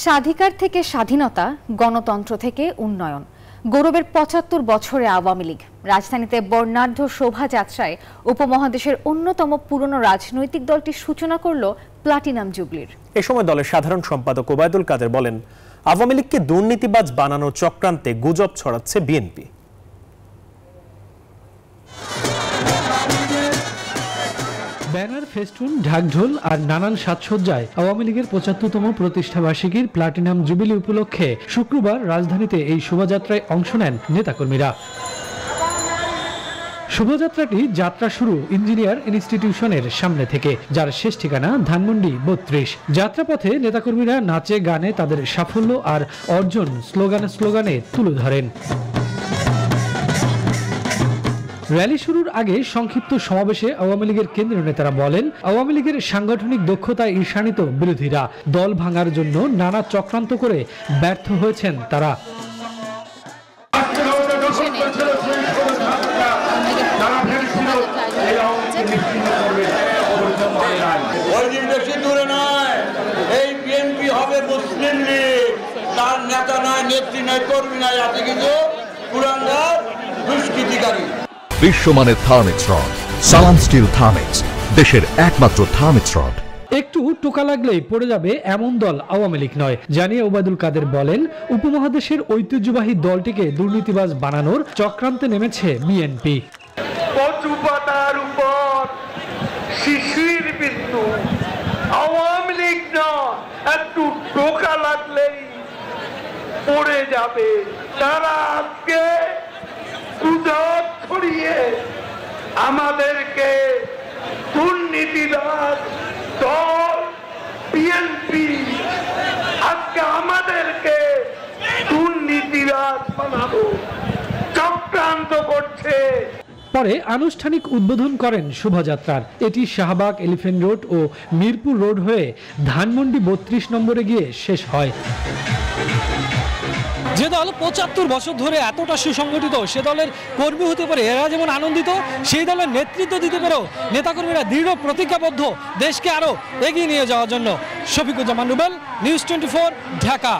স্বাধিকার থেকে স্বাধীনতা, গণতন্ত্র থেকে উন্নয়ন, গৌরবের ৭৫ বছরে আওয়ামী লীগ। রাজধানীতে বর্ণাঢ্য শোভাযাত্রায় উপমহাদেশের অন্যতম পুরনো রাজনৈতিক দলটি সূচনা করল প্লাটিনাম জুবলির। এ সময় দলের সাধারণ সম্পাদক ওবায়দুল কাদের বলেন, আওয়ামী লীগকে দুর্নীতিবাজ বানানোর চক্রান্তে গুজব ছড়াচ্ছে বিএনপি। ব্যানার, ফেস্টুন, ঢাকঢোল আর নানান সাজসজ্জায় আওয়ামী লীগের ৭৫তম প্রতিষ্ঠাবার্ষিকীর প্লাটিনাম জুবিলি উপলক্ষে শুক্রবার রাজধানীতে এই শোভাযাত্রায় অংশ নেন নেতাকর্মীরা। শোভাযাত্রাটি যাত্রা শুরু ইঞ্জিনিয়ার ইনস্টিটিউশনের সামনে থেকে, যার শেষ ঠিকানা ধানমন্ডি ৩২। যাত্রাপথে নেতাকর্মীরা নাচে গানে তাদের সাফল্য আর অর্জন স্লোগানে তুলে ধরেন। র্যালি শুরুর আগে সংক্ষিপ্ত সমাবেশে আওয়ামী লীগের কেন্দ্রীয় নেতারা বলেন, আওয়ামী লীগের সাংগঠনিক দক্ষতায় ঈর্ষান্বিত বিরোধীরা দল ভাঙার জন্য নানা চক্রান্ত করে ব্যর্থ হয়েছেন তারা। এই বিএনপি হবে মুসলিম লীগ, তার নেতা নয়, নেত্রী নয়, কর্মী নয়, আছে কিন্তু কুলাঙ্গার দুষ্কৃতিকারী। বিশ্বমানের থার্মিক্স রড, সালাম স্টিল থার্মিক্স, দেশের একমাত্র থার্মিক্স রড। একটু টোকা লাগলেই পড়ে যাবে এমন দল আওয়ামী লীগ নয় জানিয়ে ওবায়দুল কাদের বলেন, উপমহাদেশের ঐতিহ্যবাহী দলটিকে দুর্নীতিবাজ বানানোর চক্রান্তে নেমেছে বিএনপি। কচু পাতার উপর শিশির বিন্দু, আওয়ামী লীগ না, একটু টোকা লাগলেই পড়ে যাবে। তারা আজকে গুজব ছড়িয়ে আমাদেরকে দুর্নীতিবাজ দল বিএনপি আজকে আমাদেরকে দুর্নীতিবাজ বানাবো চক্রান্ত করছে। পরে আনুষ্ঠানিক উদ্বোধন করেন শোভাযাত্রার। এটি শাহবাগ, এলিফ্যান্ট রোড ও মিরপুর রোড হয়ে ধানমন্ডি ৩২ নম্বরে গিয়ে শেষ হয়। যে দল ৭৫ বছর ধরে এতটা সুসংগঠিত, সে দলের কর্মী হতে পারে এরা যেমন আনন্দিত, সেই দলের নেতৃত্ব দিতে পেরেও নেতাকর্মীরা দৃঢ় প্রতিজ্ঞাবদ্ধ দেশকে আরো এগিয়ে নিয়ে যাওয়ার জন্য। শফিকুজ্জামান রুবেল, নিউজ 24, ঢাকা।